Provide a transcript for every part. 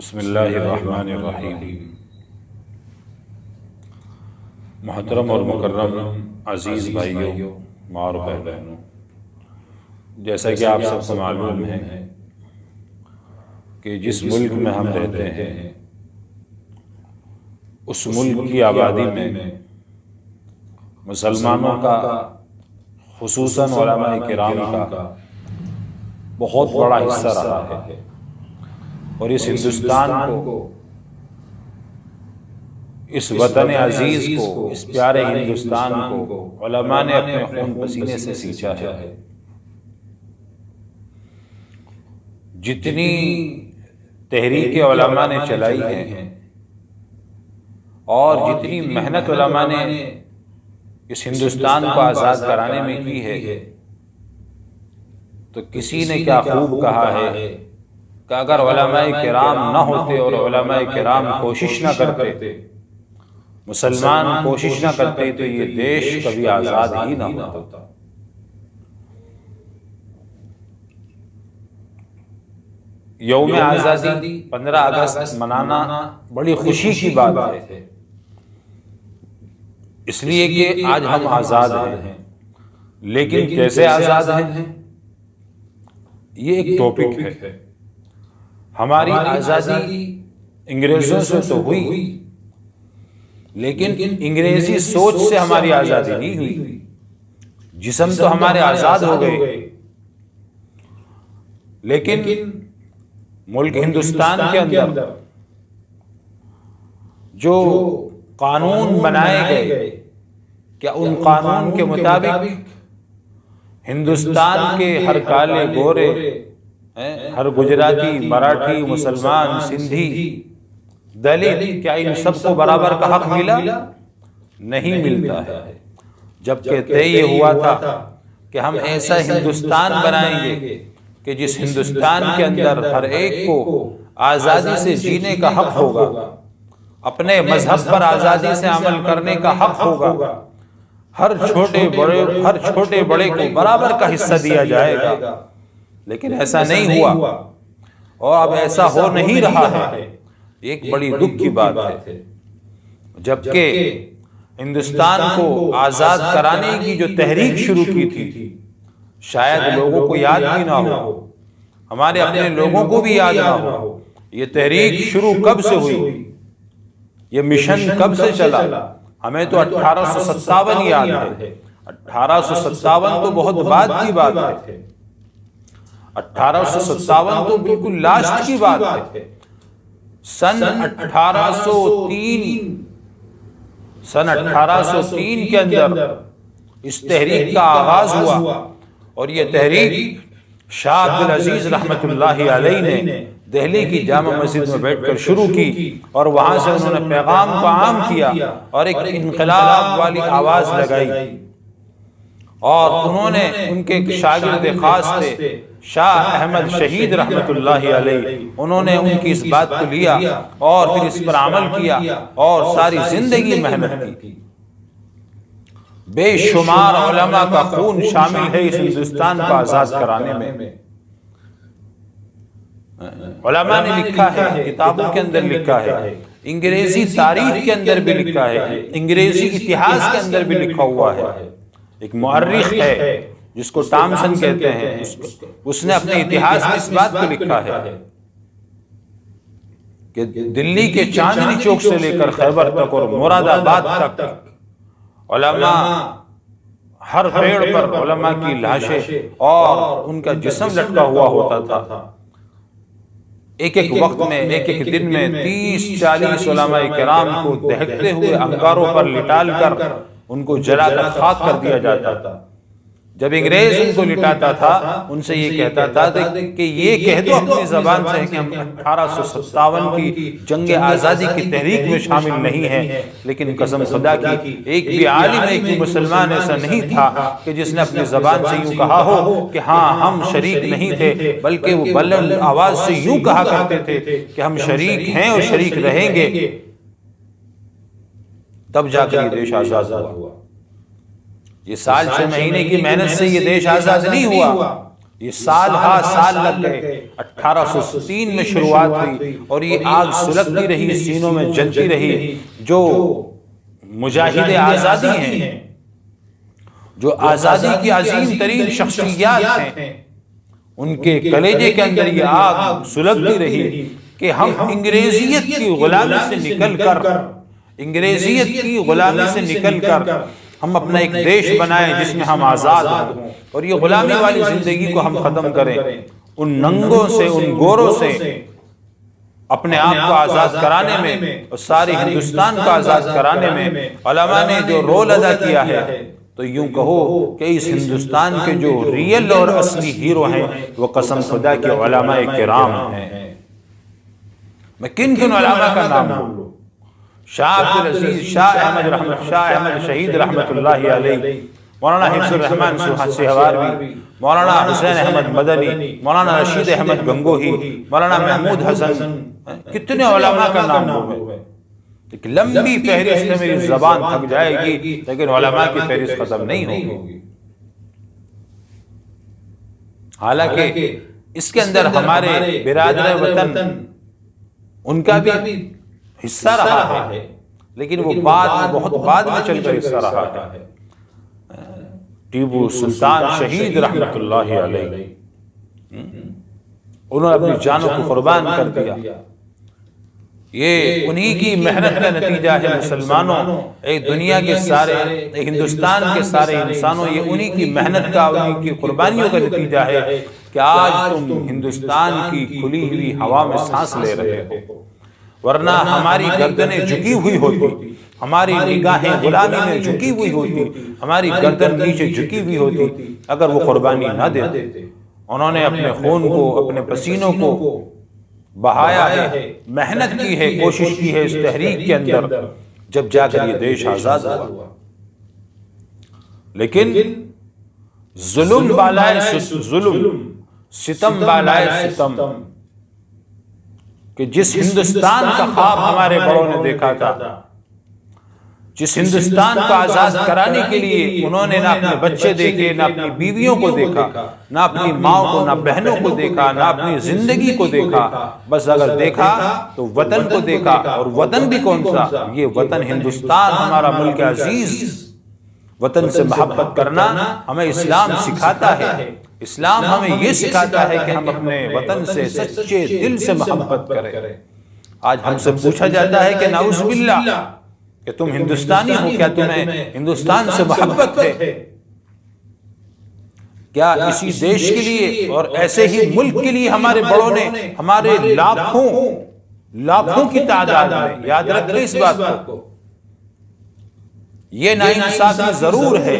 بسم اللہ الرحمن الرحیم۔ محترم اور مکرم عزیز بھائیوں اور بہنوں، جیسا کہ آپ سب کو معلوم ہے کہ جس ملک میں ہم رہتے ہیں اس ملک کی آبادی میں مسلمانوں کا، خصوصاً علماء کرام کا بہت بڑا حصہ رہا ہے، اور اس ہندوستان کو، اس وطن عزیز کو، اس پیارے ہندوستان کو علماء نے اپنے خون پسینے سے سینچا ہے۔ جتنی تحریک علماء نے چلائی ہے اور جتنی محنت علماء نے اس ہندوستان کو آزاد کرانے میں کی ہے، تو کسی نے کیا خوب کہا ہے کہ اگر علماء کرام نہ ہوتے اور علماء کرام کوشش نہ کرتے، مسلمان کوشش نہ کرتے، تو یہ دیش کبھی آزاد ہی نہ ہوتا۔ یوم آزادی 15 اگست منانا بڑی خوشی کی بات ہے، اس لیے کہ آج ہم آزاد ہیں، لیکن کیسے آزاد ہیں یہ ایک ٹاپک ہے۔ ہماری آزادی انگریزوں سے تو ہوئی، لیکن انگریزی سوچ سے ہماری آزادی نہیں ہوئی۔ جسم تو ہمارے آزاد ہو گئے، لیکن ملک ہندوستان کے اندر جو قانون بنائے گئے، کیا ان قانون کے مطابق ہندوستان کے ہر کالے گورے، ہر گجراتی، مراٹھی، مسلمان، سندھی، دلت، کیا ان سب کو برابر کا حق ملا؟ نہیں ملتا ہے۔ جبکہ طے یہ ہوا تھا کہ ہم ایسا ہندوستان بنائیں گے کہ جس ہندوستان کے اندر ہر ایک کو آزادی سے جینے کا حق ہوگا، اپنے مذہب پر آزادی سے عمل کرنے کا حق ہوگا، ہر چھوٹے بڑے کو برابر کا حصہ دیا جائے گا۔ لیکن ایسا نہیں ہوا، اور اب ایسا ہو نہیں رہا ہے۔ ایک بڑی دکھ کی بات ہے۔ جبکہ ہندوستان کو آزاد کرانے کی جو تحریک شروع کی تھی، شاید لوگوں کو یاد بھی نہ ہو، ہمارے اپنے لوگوں کو بھی یاد نہ ہو، یہ تحریک شروع کب سے ہوئی، یہ مشن کب سے چلا۔ ہمیں تو 1857 یاد ہے۔ 1857 تو بہت بعد کی بات ہے، 1857 تو بالکل لاسٹ کی بات ہے۔ سن 1803 کے اندر اس تحریک کا آغاز ہوا، اور یہ تحریک شاہ عبدالعزیز رحمت اللہ علیہ نے دہلی کی جامع مسجد میں بیٹھ کر شروع کی، اور وہاں سے انہوں نے پیغام کو عام کیا اور ایک انقلاب والی آواز لگائی، اور انہوں نے ان کے شاگرد خاص تھے شاہ احمد شہید رحمت اللہ علیہ، انہوں نے ان کی اس بات کو لیا اور پھر اس پر عمل کیا اور ساری زندگی محنت کی۔ بے شمار علماء کا خون شامل ہے اس ہندوستان کو آزاد کرانے میں۔ علماء نے لکھا ہے، کتابوں کے اندر لکھا ہے، انگریزی تاریخ کے اندر بھی لکھا ہے، انگریزی اتہاس کے اندر بھی لکھا ہوا ہے۔ ایک مورخ ہے جس کو ٹامسن کہتے ہیں، اس نے اپنے اتہاس میں اس بات کو لکھا ہے کہ دلی کے چاندنی چوک سے لے کر خیبر تک اور مراد آباد تک علماء، ہر پیڑ پر علماء کی لاشیں اور ان کا جسم لٹکا ہوا ہوتا تھا۔ ایک ایک وقت میں، ایک ایک دن میں 30-40 علماء کرام کو دہکتے ہوئے انگاروں پر لٹال کر ان کو جلا کر خاک کر دیا جاتا تھا۔ جب انگریز ان کو لٹاتا تھا، ان سے یہ کہتا تھا کہ یہ کہہ دو اپنی زبان سے کہ ہم 1857 کی جنگ آزادی کی تحریک میں شامل نہیں ہیں، لیکن قسم خدا کی ایک بھی عالم، ایک بھی مسلمان ایسا نہیں تھا کہ جس نے اپنی زبان سے یوں کہا ہو کہ ہاں ہم شریک نہیں تھے، بلکہ وہ بلند آواز سے یوں کہا کرتے تھے کہ ہم شریک ہیں اور شریک رہیں گے۔ تب جا کر یہ دیش آزاد ہوا۔ یہ سال 6 مہینے کی محنت سے یہ دیش آزاد نہیں ہوا، یہ سال لگ گئے، 1803 میں شروعات ہوئی اور یہ آگ سلگتی رہی، سینوں میں جلتی رہی۔ جو مجاہد آزادی ہیں، جو آزادی کی عظیم ترین شخصیات ہیں، ان کے کلیجے کے اندر یہ آگ سلگتی رہی کہ ہم انگریزیت کی غلامی سے نکل کر ہم اپنا ایک دیش بنائیں جس میں ہم آزاد ہوں، اور یہ غلامی والی زندگی کو ہم ختم کریں، ان ننگوں سے، ان گوروں سے اپنے آپ کو آزاد کرانے میں اور سارے ہندوستان کو آزاد کرانے میں علماء نے جو رول ادا کیا ہے، تو یوں کہو کہ اس ہندوستان کے جو ریئل اور اصلی ہیرو ہیں وہ قسم خدا کے علماء کرام ہیں۔ میں کن علماء کا نام بولوں؟ شاہ عبدالعزیز، شاہ احمد شہید رحمت اللہ علیہ، مولانا حفظ الرحمن سہواروی، مولانا حسین احمد مدنی، مولانا رشید احمد گنگوہی، مولانا محمود حسن، کتنے علماء کا نام بولوں؟ ایک لمبی فہرست ہے، میری زبان تھک جائے گی، لیکن علماء کی فہرست ختم نہیں ہوگی۔ حالانکہ اس کے اندر ہمارے برادر وطن ان کا بھی حصہ رہا ہے، لیکن وہ بہت بعد میں چل کر حصہ رہا ہے۔ ٹیپو سلطان شہید رحمت اللہ علیہ، انہوں نے اپنی جانوں کو قربان کر دیا۔ یہ انہی کی محنت کا نتیجہ ہے مسلمانوں، ایک دنیا کے سارے، ایک ہندوستان کے سارے انسانوں، یہ انہی کی محنت کا، انہی کی قربانیوں کا نتیجہ ہے کہ آج تم ہندوستان کی کھلی ہوئی ہوا میں سانس لے رہے ہو، ورنہ ہماری گردنیں جھکی ہوئی ہوتی، ہماری نگاہیں غلامی میں جھکی ہوئی ہوتی، ہماری گردن نیچے جھکی ہوئی ہوتی اگر وہ قربانی نہ دیتے۔ انہوں نے اپنے خون کو، اپنے پسینوں کو بہایا ہے، محنت کی ہے، کوشش کی ہے اس تحریک کے اندر، جب جا کر یہ دیش آزاد ہوا۔ لیکن ظلم بالائے ظلم، ستم بالائے ستم، کہ جس ہندوستان کا خواب ہمارے بڑوں نے دیکھا تھا، جس ہندوستان کو آزاد کرانے کے لیے انہوں نے نہ اپنے بچے دیکھے، نہ اپنی بیویوں کو دیکھا، نہ اپنی ماں کو، نہ بہنوں کو دیکھا، نہ اپنی زندگی کو دیکھا، بس اگر دیکھا تو وطن کو دیکھا، اور وطن بھی کون سا؟ یہ وطن ہندوستان، ہمارا ملک عزیز۔ وطن سے محبت کرنا ہمیں اسلام سکھاتا ہے، اسلام ہمیں یہ سکھاتا ہے کہ ہم اپنے وطن سے سچے دل سے محبت کریں۔ آج ہم سے پوچھا جاتا ہے کہ نعوذ باللہ کہ تم ہندوستانی ہو، کیا تمہیں ہندوستان سے محبت ہے؟ کیا اسی دیش کے لیے اور ایسے ہی ملک کے لیے ہمارے بڑوں نے ہمارے لاکھوں کی تعداد میں، یاد رکھیں اس بات کو، یہ ناانصافی ضرور ہے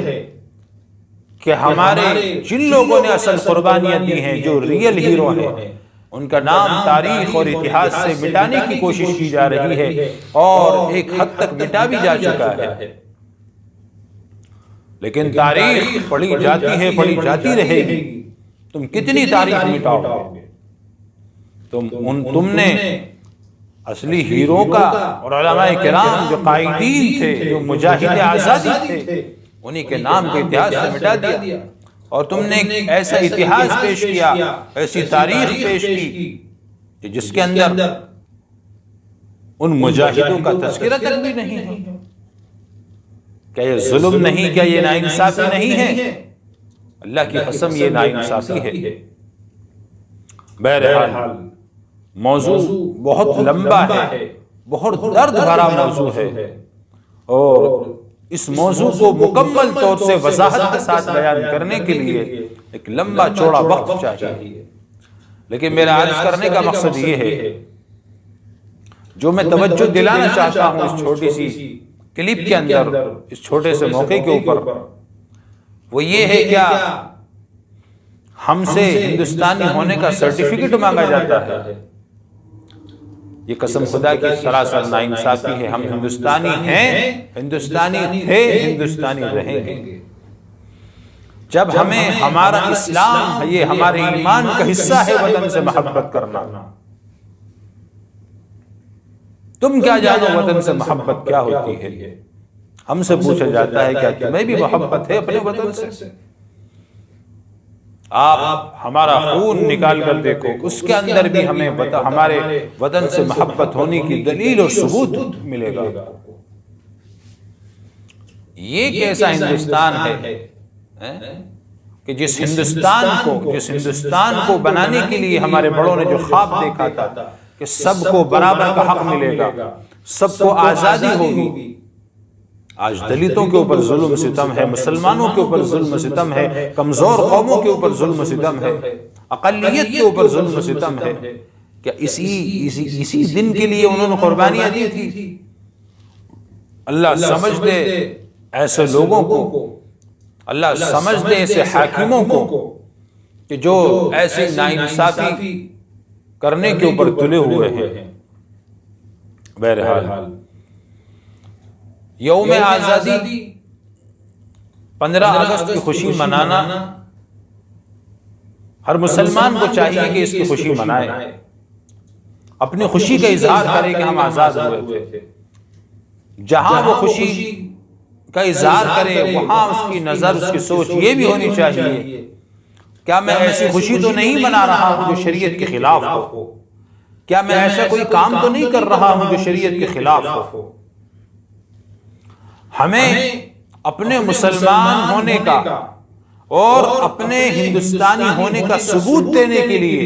کہ ہمارے جن لوگوں نے اصل قربانیاں دی ہیں، جو ریئل ہیرو ہیں، ان کا نام تاریخ اور اتہاس سے مٹانے کی کوشش کی جا رہی ہے، اور ایک حد تک مٹا بھی جا چکا ہے۔ لیکن تاریخ پڑھی جاتی ہے، پڑھی جاتی رہے گی۔ تم کتنی تاریخ مٹاؤ گے؟ تم نے اصلی ہیرو کا اور علماء کرام جو قائدین تھے، جو مجاہد آزادی تھے، انہی کے نام کے اتہاس سے مٹا دیا، اور تم نے ایک ایسا اتہاس پیش کیا، ایسی تاریخ پیش کی کہ جس کے اندر ان مجاہدوں کا تذکرہ تک بھی نہیں ہے۔ کیا یہ ظلم نہیں؟ کیا یہ ناانصافی نہیں ہے؟ اللہ کی قسم یہ ناانصافی ہے۔ بہرحال موضوع بہت لمبا ہے، بہت درد بھرا موضوع ہے، اور اس موضوع کو مکمل طور سے وضاحت کے ساتھ بیان کرنے کے لیے ایک لمبا چوڑا وقت چاہیے، لیکن میرا عرض کرنے کا مقصد یہ ہے، جو میں توجہ دلانا چاہتا ہوں اس چھوٹی سی کلپ کے اندر، اس چھوٹے سے موقع کے اوپر، وہ یہ ہے کیا ہم سے ہندوستانی ہونے کا سرٹیفکیٹ مانگا جاتا ہے؟ یہ قسم خدا کی سراسر ناانصافی ہے۔ ہم ہندوستانی ہیں، ہندوستانی تھے، ہندوستانی رہیں گے۔ جب ہمیں ہمارا اسلام، یہ ہمارے ایمان کا حصہ ہے وطن سے محبت کرنا۔ تم کیا جانو وطن سے محبت کیا ہوتی ہے؟ ہم سے پوچھا جاتا ہے کیا تمہیں بھی محبت ہے اپنے وطن سے؟ آپ ہمارا خون نکال کر دیکھو، اس کے اندر بھی ہمیں ہمارے وطن سے محبت ہونے کی دلیل اور ثبوت ملے گا۔ یہ کیسا ہندوستان ہے کہ جس ہندوستان کو بنانے کے لیے ہمارے بڑوں نے جو خواب دیکھا تھا کہ سب کو برابر کا حق ملے گا، سب کو آزادی ہوگی، آج دلتوں کے اوپر ظلم ستم ہے، مسلمانوں کے اوپر ظلم ستم ہے، کمزور قوموں کے اوپر ظلم ستم ہے، اقلیت کے اوپر ظلم ستم ہے۔ کیا اسی دن کے لیے انہوں نے قربانیاں دی تھی؟ اللہ سمجھ دے ایسے لوگوں کو، اللہ سمجھ دے ایسے حاکموں کو کہ جو ایسے ناانصافی کرنے کے اوپر تلے ہوئے ہیں۔ بہرحال یوم آزادی 15 اگست کی خوشی منانا ہر مسلمان کو چاہیے کہ اس کی خوشی منائے، اپنی خوشی کا اظہار کرے کہ ہم آزاد ہوئے تھے۔ جہاں وہ خوشی کا اظہار کرے وہاں اس کی نظر، اس کی سوچ یہ بھی ہونی چاہیے کیا میں ایسی خوشی تو نہیں منا رہا ہوں جو شریعت کے خلاف ہو؟ کیا میں ایسا کوئی کام تو نہیں کر رہا ہوں جو شریعت کے خلاف ہو؟ ہمیں اپنے مسلمان ہونے کا اور اپنے ہندوستانی ہونے کا ثبوت دینے کے لیے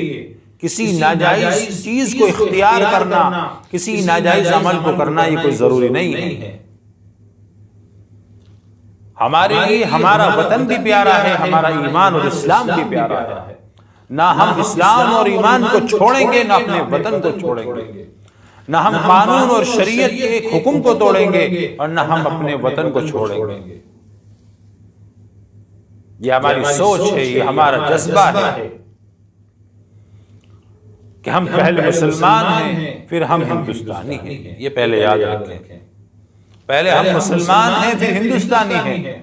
کسی ناجائز چیز کو اختیار کرنا، کسی ناجائز عمل کو کرنا یہ کوئی ضروری نہیں ہے۔ ہمارے لیے ہمارا وطن بھی پیارا ہے، ہمارا ایمان اور اسلام بھی پیارا ہے۔ نہ ہم اسلام اور ایمان کو چھوڑیں گے، نہ اپنے وطن کو چھوڑیں گے، نہ ہم قانون اور شریعت کے ایک حکم کو توڑیں گے اور نہ ہم اپنے وطن کو چھوڑیں گے۔ یہ ہماری سوچ ہے، یہ ہمارا جذبہ ہے کہ ہم پہلے مسلمان ہیں پھر ہم ہندوستانی ہیں۔ یہ پہلے یاد رکھیں، پہلے ہم مسلمان ہیں پھر ہندوستانی ہیں۔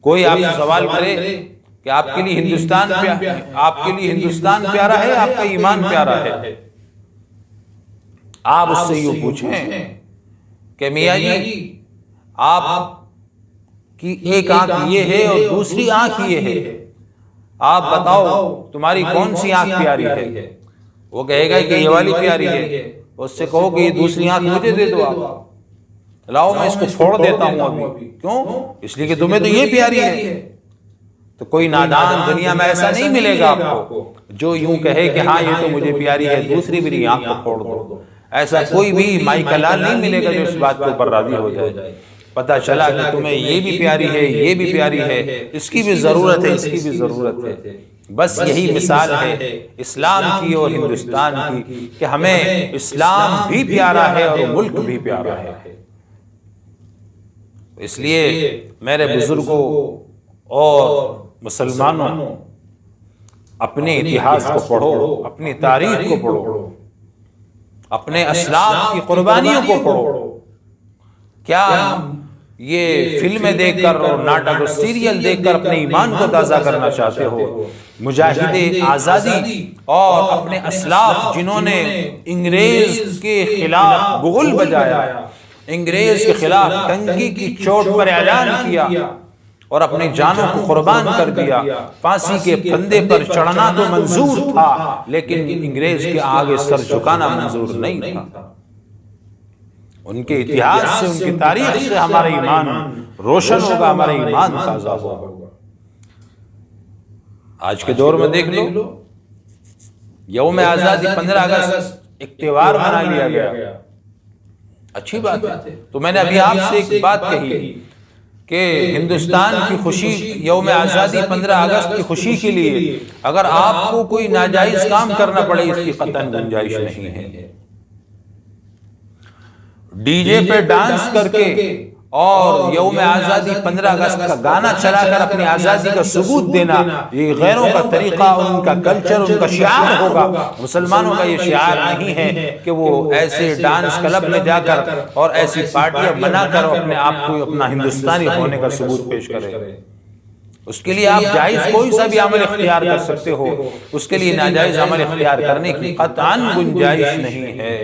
کوئی آپ سے سوال کرے کہ آپ کے لیے ہندوستان پیارا ہے، آپ کا ایمان پیارا ہے، آپ اس سے یوں پوچھیں کہ میاں جی آپ کی ایک آنکھ یہ ہے اور دوسری آنکھ یہ ہے، آپ بتاؤ تمہاری کون سی آنکھ پیاری ہے؟ وہ کہے گا کہ یہ والی پیاری ہے۔ اس سے کہو کہ یہ دوسری آنکھ مجھے دے دو، آپ لاؤ میں اس کو پھوڑ دیتا ہوں ابھی۔ کیوں؟ اس لیے کہ تمہیں تو یہ پیاری ہے۔ تو کوئی نادان دنیا میں ایسا نہیں ملے گا آپ کو جو یوں کہے کہ ہاں یہ تو مجھے پیاری ہے، دوسری میری آنکھ کو پھوڑ دو۔ ایسا کوئی بھی مائی کلال نہیں ملے گا جو اس بات کے اوپر راضی ہو جائے۔ پتہ چلا کہ تمہیں یہ بھی پیاری ہے، یہ بھی پیاری ہے، اس کی بھی ضرورت ہے، اس کی بھی ضرورت ہے۔ بس یہی مثال ہے اسلام کی اور ہندوستان کی کہ ہمیں اسلام بھی پیارا ہے اور ملک بھی پیارا ہے۔ اس لیے میرے بزرگوں اور مسلمانوں اپنے اتہاس کو پڑھو، اپنی تاریخ کو پڑھو، اپنے اسلاف کی قربانیوں کو پڑھو۔ کیا یہ فلمیں دیکھ کر اور ناٹک اور سیریل دیکھ کر اپنے ایمان کو تازہ کرنا چاہتے ہو؟ مجاہد آزادی اور اپنے اسلاف جنہوں نے انگریز کے خلاف بغل بجایا، انگریز کے خلاف ٹنکی کی چوٹ پر اعلان کیا اور اپنی جانوں کو قربان کر دیا، پھانسی کے پھندے پر چڑھنا تو منظور تھا لیکن انگریز کے آگے سر جھکانا منظور نہیں تھا۔ ان کے اتہاس سے، ان کی تاریخ سے ہمارا ایمان روشن ہوگا، ہمارا ایمان تازہ ہوگا۔ آج کے دور میں دیکھ لو، یوم آزادی 15 اگست ایک تہوار بنا لیا گیا، اچھی بات ہے۔ تو میں نے ابھی آپ سے ایک بات کہی کہ ہندوستان کی خوشی، یوم آزادی 15 اگست کی خوشی کے لیے اگر آپ کو کوئی ناجائز کام کرنا پڑے اس کی قطعاً گنجائش نہیں ہے۔ ڈی جے پہ ڈانس کر کے اور یوم آزادی 15 اگست کا گانا چلا کر اپنی آزادی کا ثبوت دینا، یہ غیروں کا طریقہ، ان کا کلچر، ان کا شعار ہوگا۔ مسلمانوں کا یہ شعار نہیں ہے کہ وہ ایسے ڈانس کلب میں جا کر اور ایسی پارٹیاں بنا کر اپنے آپ کو اپنا ہندوستانی ہونے کا ثبوت پیش کرے۔ اس کے لیے آپ جائز کوئی سا بھی عمل اختیار کر سکتے ہو، اس کے لیے ناجائز عمل اختیار کرنے کی قطعاً گنجائش نہیں ہے۔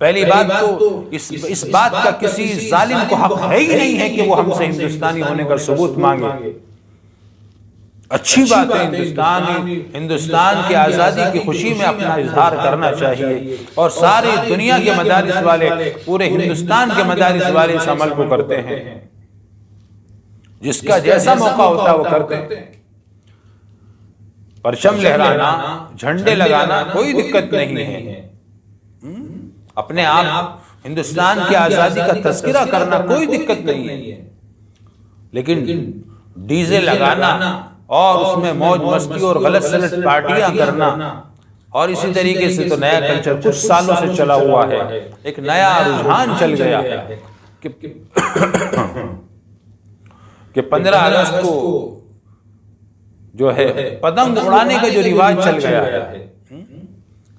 پہلی بات تو اس بات کا کسی ظالم کو حق ہے ہی نہیں ہے کہ وہ ہم سے ہندوستانی ہونے کا ثبوت مانگے۔ اچھی بات ہے، ہندوستان کی آزادی کی خوشی میں اپنا اظہار کرنا چاہیے، اور ساری دنیا کے مدارس والے، پورے ہندوستان کے مدارس والے اس عمل کو کرتے ہیں، جس کا جیسا موقع ہوتا ہے وہ کرتے ہیں۔ پرچم لہرانا، جھنڈے لگانا کوئی دقت نہیں ہے، اپنے آپ ہندوستان کی آزادی کا تذکرہ کرنا کوئی دقت نہیں ہے، لیکن ڈی جے لگانا اور اس میں موج مستی اور غلط سلط پارٹیاں کرنا، اور اسی طریقے سے تو نیا کلچر کچھ سالوں سے چلا ہوا ہے، ایک نیا رجحان چل گیا ہے کہ 15 اگست کو جو ہے پتنگ اڑانے کا جو رواج چل گیا ہے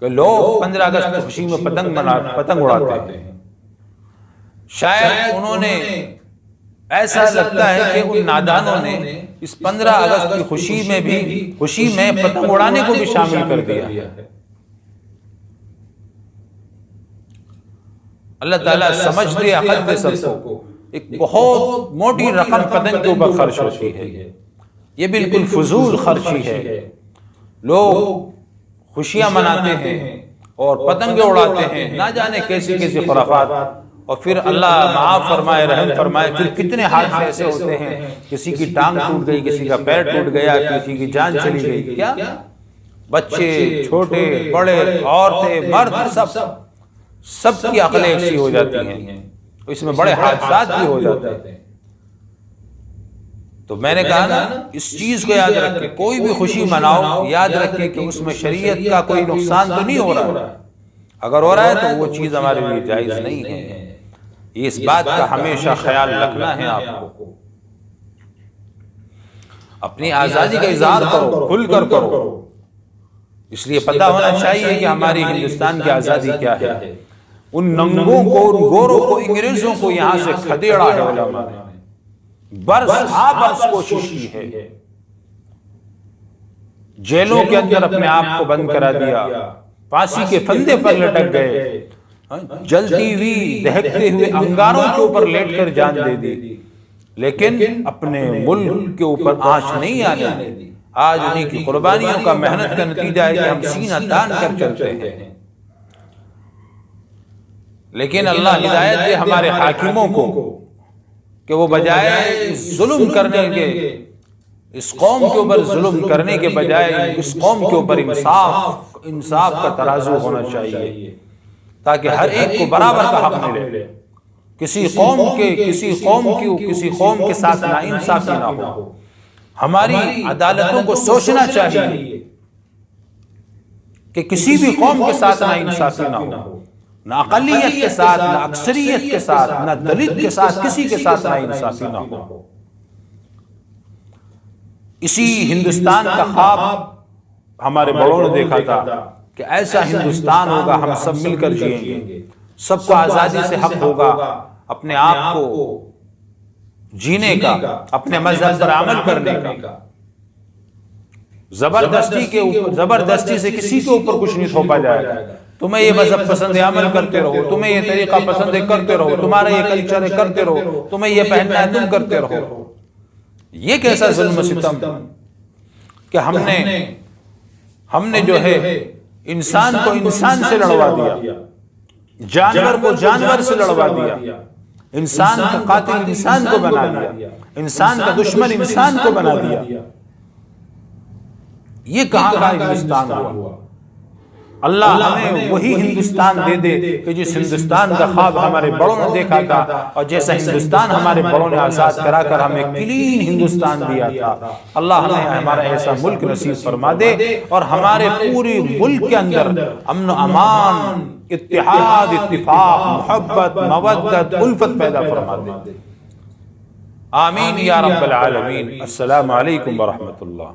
کہ لوگ 15 اگست کی خوشی میں پتنگ اڑاتے ہیں۔ شاید انہوں نے، ایسا لگتا ہے کہ ان نادانوں نے اس 15 اگست کی خوشی میں پتنگ اڑانے کو بھی شامل کر دیا۔ اللہ تعالیٰ سمجھ دے عقل دے سب کو، ایک بہت موٹی رقم پتنگ کے اوپر خرچ ہوتی ہے، یہ بالکل فضول خرچی ہے۔ لوگ خوشیاں مناتے ہیں اور پتنگیں اڑاتے ہیں، نہ جانے کیسی کیسی خرافات، اور پھر اللہ معاف فرمائے، رحم فرمائے، پھر کتنے حادثے ایسے ہوتے ہیں، کسی کی ٹانگ ٹوٹ گئی، کسی کا پیر ٹوٹ گیا، کسی کی جان چلی گئی، کیا بچے، چھوٹے بڑے، عورتیں، مرد، سب کی عقلیں ایک سی ہو جاتی ہیں، اس میں بڑے حادثات بھی ہو جاتے ہیں۔ تو میں نے کہا نا، اس چیز کو یاد رکھیں، کوئی بھی خوشی مناؤ، یاد رکھیں کہ اس میں شریعت کا کوئی نقصان تو نہیں ہو رہا، اگر ہو رہا ہے تو وہ چیز ہمارے لیے جائز نہیں ہے، اس بات کا ہمیشہ خیال رکھنا ہے۔ آپ کو اپنی آزادی کا اظہار کرو، کھل کر کرو، اس لیے پتہ ہونا چاہیے کہ ہماری ہندوستان کی آزادی کیا ہے۔ ان ننگوں کو، ان گوروں کو، انگریزوں کو یہاں سے کھدیڑا ہے علماء نے، برس برس کوشش کی ہے، جیلوں کے اندر اپنے آپ کو بند کرا دیا، پھانسی کے پھندے پر لٹک گئے، جلتی ہوئی دہکتے ہوئے انگاروں کے اوپر لیٹ کر جان دے دی، لیکن اپنے ملک کے اوپر آنچ نہیں آنے دی۔ آج انہیں کی قربانیوں کا، محنت کا نتیجہ ہے کہ ہم سینہ تان کر چلتے ہیں۔ لیکن اللہ ہدایت دے ہمارے حاکموں کو کہ وہ بجائے ظلم کرنے کے، اس قوم کے اوپر ظلم کرنے کے بجائے اس قوم کے اوپر انصاف کا ترازو ہونا چاہیے، تاکہ ہر ایک کو برابر کا حق ملے، کسی قوم کے ساتھ ناانصافی نہ ہو۔ ہماری عدالتوں کو سوچنا چاہیے کہ کسی بھی قوم کے ساتھ ناانصافی نہ ہو، نہ اقلیت کے ساتھ، نہ اکثریت کے ساتھ، نہ دلت کے ساتھ، کسی کے ساتھ ناانصافی نہ ہو۔ اسی ہندوستان کا خواب ہمارے بڑوں نے دیکھا تھا کہ ایسا ہندوستان ہوگا، ہم سب مل کر جئیں گے، سب کو آزادی سے حق ہوگا اپنے آپ کو جینے کا، اپنے مذہب پر عمل کرنے کا۔ زبردستی سے کسی کے اوپر کچھ نہیں تھوپا جائے گا، تمہیں یہ مذہب پسند ہے عمل کرتے رہو، تمہیں یہ طریقہ پسند ہے کرتے رہو، تمہارا یہ کلچر ہے کرتے رہو، تمہیں یہ پہننا ہے تم کرتے رہو۔ یہ کیسا ظلم و ستم کہ ہم نے جو ہے انسان کو انسان سے لڑوا دیا، جانور کو جانور سے لڑوا دیا، انسان کا قاتل انسان کو بنا دیا، انسان کا دشمن انسان کو بنا دیا۔ یہ کہاں کا ہندوستان ہوا؟ اللہ ہمیں وہی ہندوستان دے دے کہ جس ہندوستان کا خواب ہمارے بڑوں نے دیکھا تھا، اور جیسا ہندوستان ہمارے بڑوں نے آزاد کرا کر ہمیں کلین ہندوستان دیا تھا۔ اللہ ہمیں ہمارا ایسا ملک نصیب فرما دے، اور ہمارے پوری ملک کے اندر امن و امان، اتحاد، اتفاق، محبت، مودت، الفت پیدا فرما دے۔ آمین یا رب العالمین۔ السلام علیکم ورحمۃ اللہ۔